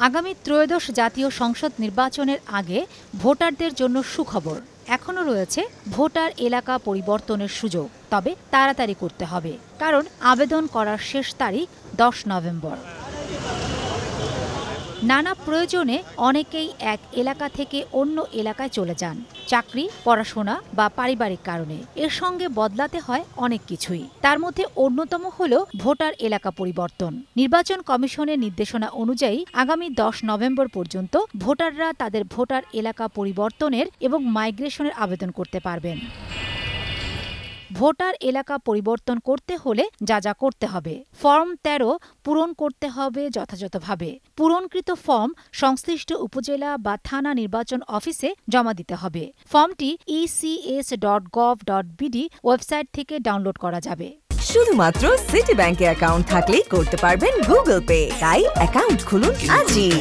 আগামী ত্রয়োদশ জাতীয় সংসদ নির্বাচনের আগে ভোটারদের জন্য সুখবর। এখনও রয়েছে ভোটার এলাকা পরিবর্তনের সুযোগ, তবে তাড়াতাড়ি করতে হবে, কারণ আবেদন করার শেষ তারিখ 10 নভেম্বর। নানা প্রয়োজনে অনেকেই এক এলাকা থেকে অন্য এলাকায় চলে যান, চাকরি, পড়াশোনা বা পারিবারিক কারণে। এর সঙ্গে বদলাতে হয় অনেক কিছুই। তার মধ্যে অন্যতম হল ভোটার এলাকা পরিবর্তন। নির্বাচন কমিশনের নির্দেশনা অনুযায়ী আগামী 10 নভেম্বর পর্যন্ত ভোটাররা তাদের ভোটার এলাকা পরিবর্তনের এবং মাইগ্রেশনের আবেদন করতে পারবেন। ভোটার এলাকা পরিবর্তন করতে হলে যা যা করতে হবে: ফর্ম 13 পূরণ করতে হবে যথাযথভাবে। পূরণকৃত ফর্ম সংশ্লিষ্ট উপজেলা বা থানা নির্বাচন অফিসে জমা দিতে হবে। ফর্মটি ecs.gov.bd ওয়েবসাইট থেকে ডাউনলোড করা যাবে। শুধুমাত্র সিটি ব্যাংকে অ্যাকাউন্ট থাকলেই করতে পারবেন গুগল পে। তাই অ্যাকাউন্ট খুলুন আজই।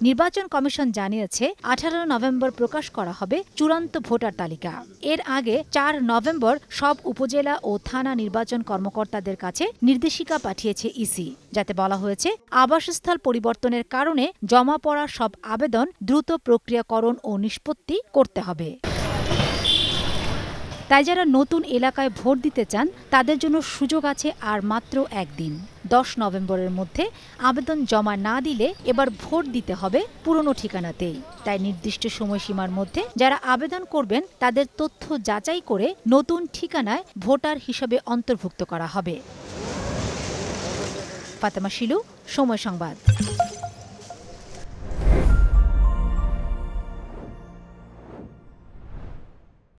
নির্বাচন কমিশন জানিয়েছে 18 নভেম্বর প্রকাশ করা হবে চূড়ান্ত ভোটার তালিকা। এর আগে 4 নভেম্বর সব উপজেলা ও থানা নির্বাচন কর্মকর্তাদের কাছে নির্দেশিকা পাঠিয়েছে ইসি, যাতে বলা হয়েছে আবাসস্থল পরিবর্তনের কারণে জমা পড়া সব আবেদন দ্রুত প্রক্রিয়াকরণ ও নিষ্পত্তি করতে হবে। তাই যারা নতুন এলাকায় ভোট দিতে চান তাদের জন্য সুযোগ আছে আর মাত্র একদিন। 10 নভেম্বরের মধ্যে আবেদন জমা না দিলে এবার ভোট দিতে হবে পুরনো ঠিকানাতেই। তাই নির্দিষ্ট সময়সীমার মধ্যে যারা আবেদন করবেন তাদের তথ্য যাচাই করে নতুন ঠিকানায় ভোটার হিসেবে অন্তর্ভুক্ত করা হবে। ফাতেমা শিলু, সময় সংবাদ।